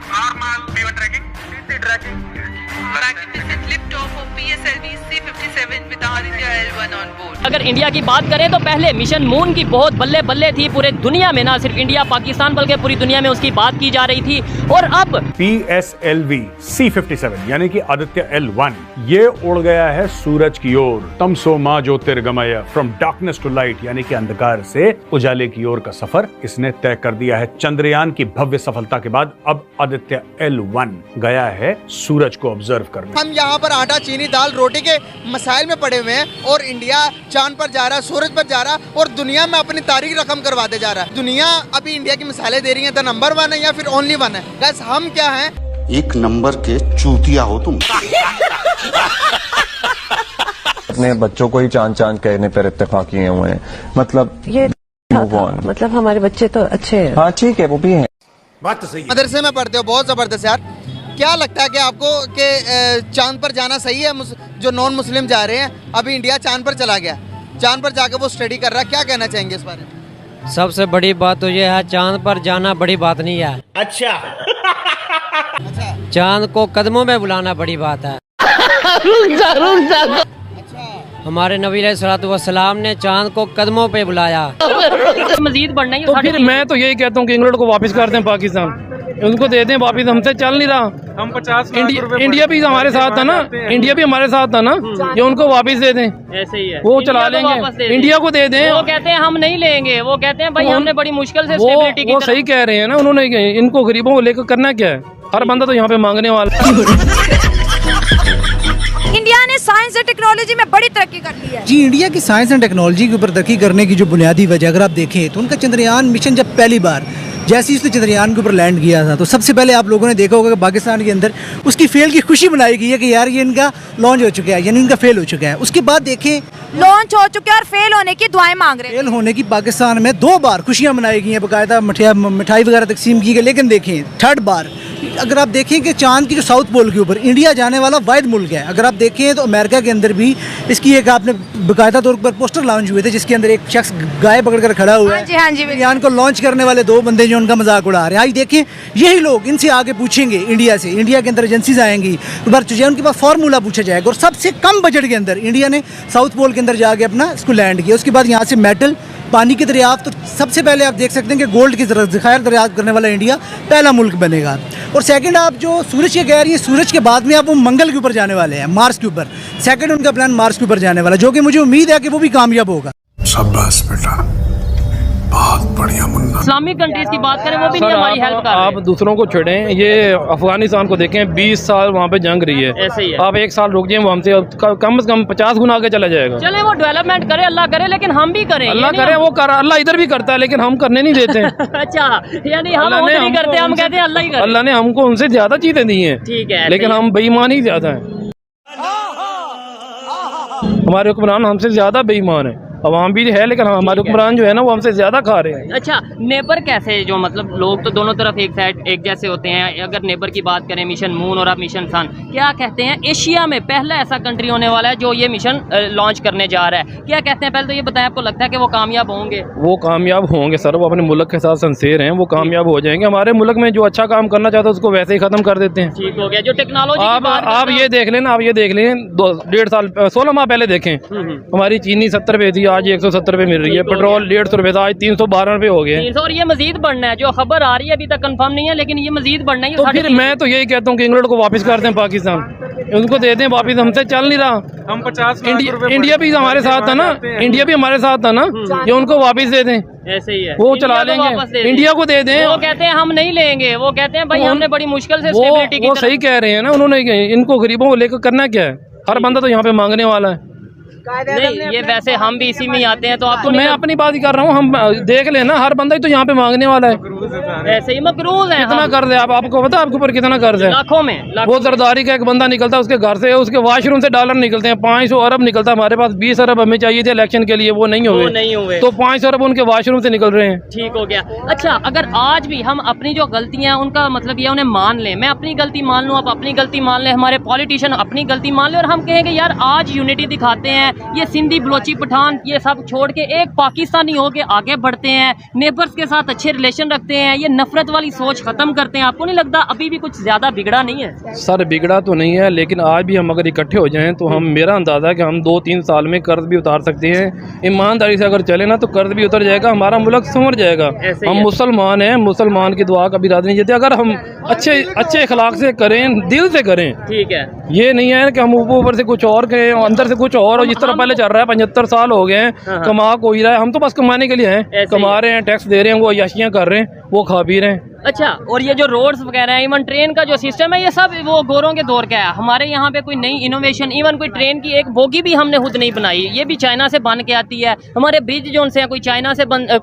Normal B1 tracking, CC tracking. Tracking message lift off of PSLV C-57 with Aditya L1 on board. अगर India की बात करें तो पहले मिशन मून की बहुत बल्ले बल्ले थी पूरे दुनिया में, ना सिर्फ इंडिया पाकिस्तान बल्कि पूरी दुनिया में उसकी बात की जा रही थी। और अब PSLV C-57 यानी कि आदित्य L1 ये उड़ गया है सूरज की ओर। तमसो मा ज्योतिर्गमय, फ्रॉम डार्कनेस टू लाइट यानी कि अंधकार से उजाले की ओर का सफर इसने तय कर दिया है। चंद्रयान की भव्य सफलता के बाद अब आदित्य L1 गया है सूरज को ऑब्जर्व करने। हम यहाँ पर आटा, चीनी, दाल, रोटी के मसाइल में पड़े हुए हैं और इंडिया चांद पर जा रहा है, सूरज पर जा रहा है और दुनिया में अपनी तारीख रकम करवाते जा रहा है। दुनिया अभी इंडिया की मिसाइलें दे रही है, द नंबर 1 है या फिर ओनली 1 है। गाइस हम क्या हैं? एक नंबर के चूतिया हो तुम। अपने बच्चों को ही चांद कहने पर इत्तेफाक किए हुए हैं, मतलब ये मतलब हमारे बच्चे तो अच्छे हैं। हाँ ठीक है, वो भी है। बात तो सही है। मदरसे में पढ़ते हो, बहुत जबरदस्त यार। क्या लगता है कि आपको कि चांद पर जाना सही है? जो नॉन मुस्लिम जा रहे हैं, अभी इंडिया चांद पर चला गया, चांद पर जाकर वो स्टडी कर रहा है, क्या कहना चाहेंगे इस बारे में? सबसे बड़ी बात तो ये है, चांद पर जाना बड़ी बात नहीं है। अच्छा चांद को कदमों में बुलाना बड़ी बात है। हमारे नबी अलैहिस्सलाम ने चांद को कदमों पे बुलाया। मजीद बढ़ना ही तो फिर मैं तो यही कहता हूँ कि इंग्लैंड को वापस कर दें, पाकिस्तान उनको दे दें वापस, हमसे चल नहीं रहा। हम 50 इंडिया भी हमारे साथ था ना, इंडिया भी हमारे साथ था ना, ये उनको वापस दे दें। ऐसे ही है, वो चला लेंगे, इंडिया को दे दें। वो कहते हैं हम नहीं लेंगे, वो कहते हैं भाई हमने बड़ी मुश्किल से स्टेबिलिटी की। वो सही कह रहे हैं ना, उन्होंने इनको गरीबों को लेकर करना क्या है? हर बंदा तो यहाँ पे मांगने वाला। इंडिया ने साइंस और टेक्नोलॉजी में बड़ी तरक्की कर ली है। जी, इंडिया की साइंस एंड टेक्नोलॉजी के ऊपर तरक्की करने की जो बुनियादी वजह अगर आप देखें तो उनका चंद्रयान मिशन जब पहली बार जैसे ही उसने चंद्रयान के ऊपर लैंड किया था तो सबसे पहले आप लोगों ने देखा होगा कि पाकिस्तान के अंदर उसकी फेल की खुशी मनाई गई है कि यार ये इनका लॉन्च हो चुका है, यानी इनका फेल हो चुका है। उसके बाद देखें लॉन्च हो चुका है और फेल होने की दुआएं मांग रहे हैं। फेल होने की पाकिस्तान में 2 बार खुशियाँ मनाई गई हैं, बाकायदा मिठाई वगैरह तकसीम की गई। लेकिन देखें 3rd बार अगर आप देखें कि चांद की जो साउथ पोल के ऊपर इंडिया जाने वाला वाहिद मुल्क है। अगर आप देखें तो अमेरिका के अंदर भी इसकी एक आपने बाकायदा तौर पर पोस्टर लॉन्च हुए थे जिसके अंदर एक शख्स गाय पकड़कर खड़ा हुआ है। हाँ जी, चंद्रयान को लॉन्च करने वाले 2 बंदे जो उनका मजाक उड़ा रहे हैं। आज देखें यही लोग इनसे आगे पूछेंगे, इंडिया से, इंडिया के अंदर एजेंसीज आएंगी, तो बार जो उनके पास फार्मूला पूछा जाएगा और सबसे कम बजट के अंदर इंडिया ने साउथ पोल के अंदर जाके अपना इसको लैंड किया। उसके बाद यहाँ से मेटल, पानी की दरियाफ्त, तो सबसे पहले आप देख सकते हैं कि गोल्ड की ज़खायर दरियाफ्त करने वाला इंडिया पहला मुल्क बनेगा। और सेकंड आप जो सूरज के कह रही है, सूरज के बाद में आप वो मंगल के ऊपर जाने वाले हैं, मार्स के ऊपर। सेकंड उनका प्लान मार्स के ऊपर जाने वाला, जो कि मुझे उम्मीद है कि वो भी कामयाब होगा। शाबाश बेटा, बहुत बढ़िया मुन्ना। इस्लामिक कंट्रीज की बात करें वो भी नहीं हमारी हेल्प कर रहे हैं। आप दूसरों को छोड़ें, ये अफगानिस्तान को देखें, 20 साल वहाँ पे जंग रही है। ऐसे ही है। आप 1 साल रुक जाए, वहाँ से कम से कम 50 गुना आगे चला जाएगा। चले वो डेवलपमेंट करे, अल्लाह करे, लेकिन हम भी करें। अल्लाह करे, वो कर, अल्लाह इधर भी करता है लेकिन हम करने नहीं देते। अच्छा, यानी हम नहीं करते, हम कहते हैं अल्लाह ही करे। अल्लाह ने हमको उनसे ज्यादा चीजें दी हैं, ठीक है, लेकिन हम बेईमान ही ज्यादा हैं। हमारे हुक्मरान हमसे ज्यादा बेईमान है। अवाम भी है लेकिन हमारे हुक्मरान जो है ना वो हमसे ज्यादा खा रहे हैं। अच्छा, नेबर कैसे, जो मतलब लोग तो दोनों तरफ एक साइड एक जैसे होते हैं। अगर नेबर की बात करें, मिशन मून और अब मिशन सन, क्या कहते हैं एशिया में पहला ऐसा कंट्री होने वाला है जो ये मिशन लॉन्च करने जा रहा है। क्या कहते हैं, पहले तो ये बताएं, आपको लगता है कि वो कामयाब होंगे? वो कामयाब होंगे सर, वो अपने मुल्क के साथ सिंसियर हैं, वो कामयाब हो जाएंगे। हमारे मुल्क में जो अच्छा काम करना चाहता है उसको वैसे ही खत्म कर देते हैं। ठीक हो गया। जो टेक्नोलॉजी आप ये देख लें, आप ये देख लें, 1.5 साल 16 माह पहले देखें, हमारी चीनी 70 रुपये थी, आज 170 रुपये मिल रही है। पेट्रोल 150 रुपये था, आज 312 रुपये हो गए। और ये मजीद बढ़ना है, जो खबर आ रही है अभी तक कंफर्म नहीं है, लेकिन ये मजीद बढ़ना है। तो फिर मैं तो यही कहता हूँ कि इंग्लैंड को वापस कर दें, पाकिस्तान उनको दे दें वापस, हमसे चल नहीं रहा। हम 50 इंडिया भी हमारे साथ था ना, इंडिया भी हमारे साथ था ना, ये उनको वापस दे दें। ऐसे ही है, वो चला लेंगे, इंडिया को दे दें। वो कहते हैं हम नहीं लेंगे, वो कहते हैं भाई हमने बड़ी मुश्किल से स्टेबिलिटी की। वो सही कह रहे हैं ना, उन्होंने इनको गरीबों को लेकर करना क्या है? हर बंदा तो यहाँ पे मांगने वाला है। नहीं, ये वैसे हम भी इसी में ही आते हैं, तो आपको मैं अपनी बात ही कर रहा हूँ। हम देख लेना, हर बंदा ही तो यहाँ पे मांगने वाला है। ऐसे ही मकरूज है। कितना कर्ज है आपको पता है? आपके ऊपर कितना कर्ज है? लाखों में। वो जरदारी का एक बंदा निकलता है उसके घर से, उसके वॉशरूम से डॉलर निकलते हैं, 500 अरब निकलता है। हमारे पास 20 अरब हमें चाहिए थे इलेक्शन के लिए, वो नहीं हुए, तो 500 अरब उनके वॉशरूम से निकल रहे हैं। ठीक हो गया। अच्छा, अगर आज भी हम अपनी जो गलतियां, उनका मतलब ये उन्हें मान लें, मैं अपनी गलती मान लूँ, आप अपनी गलती मान लें, हमारे पॉलिटिशियन अपनी गलती मान लें, और हम कहें कि यार आज यूनिटी दिखाते हैं, हैं, ये सिंधी बलोची पठान ये सब छोड़ के एक पाकिस्तानी हो के आगे बढ़ते हैं, नेबर्स के साथ अच्छे रिलेशन रखते हैं, ये नफरत वाली सोच खत्म करते हैं। आपको नहीं लगता अभी भी कुछ ज्यादा बिगड़ा नहीं है? सर बिगड़ा तो नहीं है, लेकिन आज भी हम अगर इकट्ठे हो जाएं तो हम मेरा अंदाज़ा है कि हम 2-3 साल में कर्ज भी उतार सकते हैं। ईमानदारी से अगर चले ना तो कर्ज भी उतर जाएगा, हमारा मुल्क संवर जाएगा। हम मुसलमान हैं, मुसलमान की दुआ कभी रात नहीं जाती। अगर हम अच्छे अखलाक से करें, दिल से करें, ठीक है, ये नहीं है कि हम ऊपर से कुछ और कहें और अंदर से कुछ और जिस तरह पहले चल रहा है। 75 साल हो गए हैं, कमा को ही रहा है, हम तो बस कमाने के लिए हैं, कमा रहे हैं, टैक्स दे रहे हैं, वो अय्याशियाँ कर रहे हैं, वो खा पी रहे हैं। अच्छा, और ये जो रोड्स वगैरह हैं, इवन ट्रेन का जो सिस्टम है, ये सब वो गोरों के दौर का है। हमारे यहाँ पे कोई नई इनोवेशन, इवन कोई ट्रेन की एक बोगी भी हमने खुद नहीं बनाई, ये भी चाइना से बन के आती है। हमारे ब्रिज जो से हैं, कोई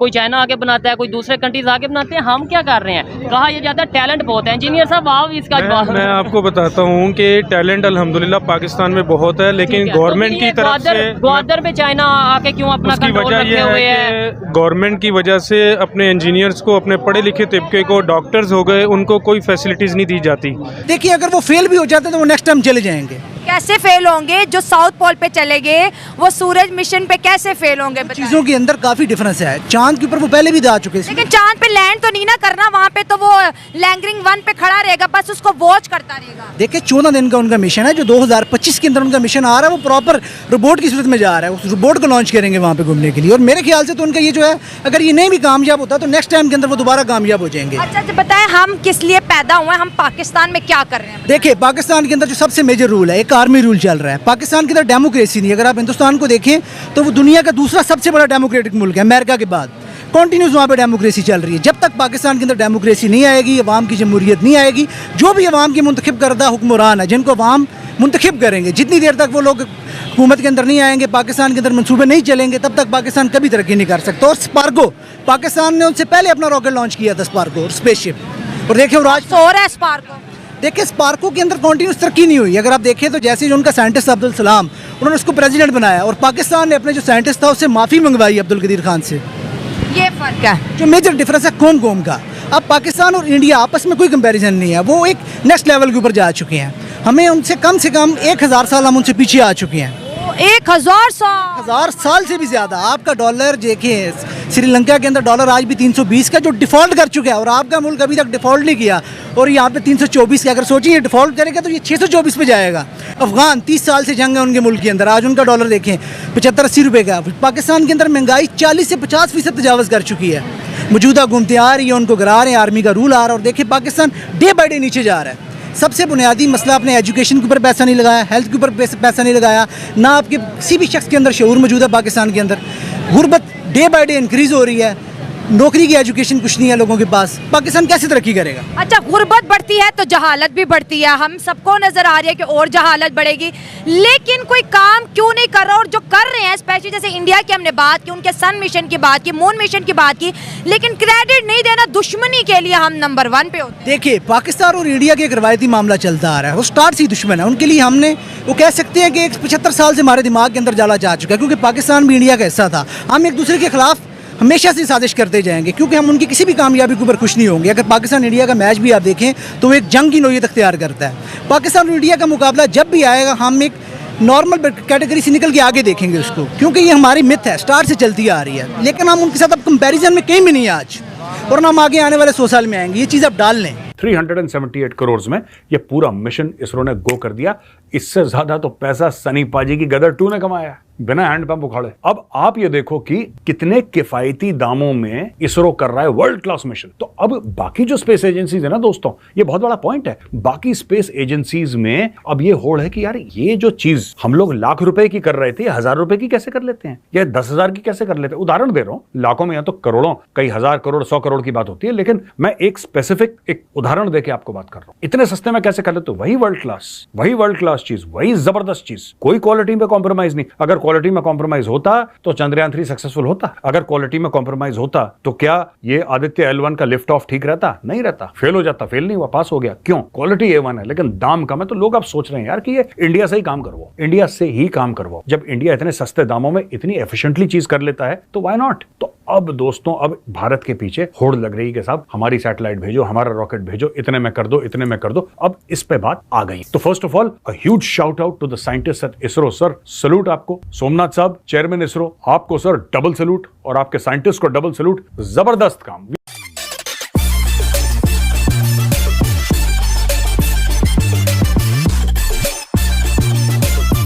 चाइना आगे बनाता है, कोई दूसरे कंट्रीज आगे बनाते हैं। हम क्या कर रहे हैं? कहा यह जाता है टैलेंट बहुत है। इंजीनियर साहब आप इसका जवाब। मैं आपको बताता हूँ कि टैलेंट अल्हम्दुलिल्लाह पाकिस्तान में बहुत है, लेकिन गवर्नमेंट की तरफ से ग्वादर पे चाइना आके क्यों अपना कंट्रोल रखे हुए है? गवर्नमेंट की वजह से अपने इंजीनियर्स को, अपने पढ़े लिखे तबके को, डॉक्टर्स हो गए, उनको कोई फैसिलिटीज नहीं दी जाती। देखिए अगर वो फेल भी हो जाते तो वो नेक्स्ट टाइम चले जाएंगे। कैसे फेल होंगे? जो साउथ पोल पे चले गए वो सूरज मिशन पे कैसे फेल होंगे? चीजों के अंदर काफी डिफरेंस है। चांद के ऊपर वो पहले भी जा चुके हैं, लेकिन चांद पे लैंड तो नहीं ना करना, वहाँ पे तो वो लैंगरिंग 1 पे खड़ा रहेगा, बस उसको वॉच करता रहेगा। देखिए 14 दिन का उनका मिशन है, जो 2025 के अंदर उनका मिशन आ रहा है, वो प्रॉपर रोबोट की सूरत में जा रहा है। उस रोबोट को लॉन्च करेंगे वहाँ पे घूमने के लिए, और मेरे ख्याल से तो उनका ये जो है, अगर ये नहीं भी कामयाब होता तो नेक्स्ट टाइम के अंदर वो दोबारा कामयाब हो जाएंगे। अच्छा बताएं, हम किस लिए पैदा हुए, हम पाकिस्तान में क्या कर रहे हैं? देखिए पाकिस्तान के अंदर जो सबसे मेजर रूल है, एक आर्मी रूल चल रहा है। पाकिस्तान के अंदर डेमोक्रेसी नहीं। अगर आप हिंदुस्तान को देखें तो वो दुनिया का दूसरा सबसे बड़ा डेमोक्रेटिक मुल्क है अमेरिका के बाद। कॉन्टिन्यूस वहाँ पे डेमोक्रेसी चल रही है। जब तक पाकिस्तान के अंदर डेमोक्रेसी नहीं आएगी, अवाम की जमहूरियत नहीं आएगी, जो भी अवाम की मुंतखब करदा हुक्मरान है, जिनको अवाम मुंतखब करेंगे, जितनी देर तक वो लोग हुकूमत के अंदर नहीं आएंगे, पाकिस्तान के अंदर मंसूबे नहीं चलेंगे, तब तक पाकिस्तान कभी तरक्की नहीं कर सकता। और स्पार्गो, पाकिस्तान ने उनसे पहले अपना रॉकेट लॉन्च किया था, स्पार्गो और स्पेसशिप। और देखिए आज सो रहा है स्पार्को। देखिए स्पार्को के अंदर कॉन्टिन्यूस तरक्की नहीं हुई। अगर आप देखें तो जैसे जो उनका साइंटिस्ट अब्दुल सलाम, उन्होंने उसको प्रेसिडेंट बनाया, और पाकिस्तान ने अपने जो साइंटिस्ट था उससे माफ़ी मंगवाई अब्दुल कदीर खान से। ये फर्क है, जो मेजर डिफरेंस है कौम कौम का। अब पाकिस्तान और इंडिया आपस में कोई कंपैरिजन नहीं है, वो एक नेक्स्ट लेवल के ऊपर जा चुके हैं। हमें उनसे कम से कम 1000 साल हम उनसे पीछे आ चुके हैं। 1000 साल से भी ज्यादा। आपका डॉलर देखिए, श्रीलंका के अंदर डॉलर आज भी 320 का जो डिफॉल्ट कर चुका है, और आपका मुल्क अभी तक डिफॉल्ट नहीं किया, और यहाँ पे 324 का। अगर सोचिए डिफॉल्ट करेगा तो ये 624 पे जाएगा। अफगान 30 साल से जंग है उनके मुल्क के अंदर, आज उनका डॉलर देखें 75-80 रुपये का। पाकिस्तान के अंदर महंगाई 40 से 50% तजावज़ कर चुकी है। मौजूदा हुकूमतें आ रही है, उनको गिरा रहे हैं, आर्मी का रूल आ रहा है, और देखिए पाकिस्तान डे बाई डे नीचे जा रहा है। सबसे बुनियादी मसला, आपने एजुकेशन के ऊपर पैसा नहीं लगाया, हेल्थ के ऊपर पैसा नहीं लगाया, ना आपके किसी भी शख्स के अंदर शऊर मौजूद है। पाकिस्तान के अंदर गुर्बत डे बाई डे इंक्रीज़ हो रही है, नौकरी की एजुकेशन कुछ नहीं है लोगों के पास। पाकिस्तान कैसे तरक्की करेगा? अच्छा, गुर्बत बढ़ती है तो जहालत भी बढ़ती है, हम सबको नजर आ रही है कि और जहालत बढ़ेगी, लेकिन कोई काम क्यों नहीं कर रहा? और जो कर रहे हैं, स्पेशली जैसे इंडिया की हमने बात की, उनके सन मिशन की बात की, मून मिशन की बात की, लेकिन क्रेडिट नहीं देना, दुश्मनी के लिए हम नंबर 1 पे होते हैं। देखिए पाकिस्तान और इंडिया के एक रवायती मामला चलता आ रहा है, वो स्टार्ट से ही दुश्मन है। उनके लिए हमने वो कह सकते हैं कि 75 साल से हमारे दिमाग के अंदर जाला जा चुका है, क्योंकि पाकिस्तान भी इंडिया का हिस्सा था। हम एक दूसरे के खिलाफ हमेशा से साजिश करते जाएंगे, क्योंकि हम उनकी किसी भी कामयाबी के ऊपर खुश नहीं होंगे। अगर पाकिस्तान इंडिया का मैच भी आप देखें तो एक जंग की नोयत अख्तियार करता है। पाकिस्तान और इंडिया का मुकाबला जब भी आएगा, हम एक नॉर्मल कैटेगरी से निकल के आगे देखेंगे उसको, क्योंकि ये हमारी मिथ है, स्टार्ट से चलती आ रही है। लेकिन हम उनके साथ अब कंपैरिजन में कहीं भी नहीं है आज, और हम आगे आने वाले 100 साल में आएंगे। ये चीज़ आप डाल लें। 378 करोड़ में ये पूरा मिशन इसरो ने गो कर दिया। इससे ज्यादा तो पैसा सनी पाजी की गदर 2 ने कमाया बिना हैंडपंप उखाड़े। अब आप ये देखो कि कितने किफायती दामों में इसरो कर रहा है वर्ल्ड क्लास मिशन। तो अब बाकी जो स्पेस एजेंसीज है ना दोस्तों, ये बहुत बड़ा पॉइंट है। बाकी स्पेस एजेंसीज में अब ये होड़ है कि यार ये जो चीज हम लोग लाख रुपए की कर रहे थे, 1000 रुपए की कैसे कर लेते हैं, या 10,000 की कैसे कर लेते हैं। उदाहरण दे रहा हूं, लाखों में या तो करोड़ों, कई हजार करोड़, 100 करोड़ की बात होती है, लेकिन मैं एक स्पेसिफिक एक उदाहरण देके आपको बात कर रहा हूं। इतने सस्ते में कैसे कर लेते हो? वही वर्ल्ड क्लास चीज, वही जबरदस्त चीज, कोई क्वालिटी में कॉम्प्रोमाइज नहीं। अगर क्वालिटी में कॉम्प्रोमाइज होता तो चंद्रयान 3 सक्सेसफुल होता। अगर क्वालिटी में कॉम्प्रोमाइज होता तो क्या ये आदित्य L1 का लिफ्ट ऑफ ठीक रहता? नहीं रहता। फेल हो जाता। फेल नहीं हुआ, पास हो गया। क्यों? क्वालिटी A1 है, लेकिन दाम कम है। तो लोग अब सोच रहे हैं यार कि ये इंडिया से ही काम करवाओ, इंडिया से ही काम करवाओ। जब इंडिया इतने सस्ते दामों में इतनी एफिशिएंटली चीज कर लेता है तो व्हाई नॉट। तो अब दोस्तों अब भारत के पीछे होड़ लग रही कि साहब हमारी सैटेलाइट भेजो, हमारा रॉकेट भेजो, इतने में कर दो, इतने में कर दो। अब इस पे बात आ गई। तो first of all a huge shout out to the scientist at ISRO. Sir salute आपको। सोमनाथ साहब चेयरमैन इसरो, आपको सर डबल सैल्यूट, और आपके साइंटिस्ट को डबल सैल्यूट। जबरदस्त काम।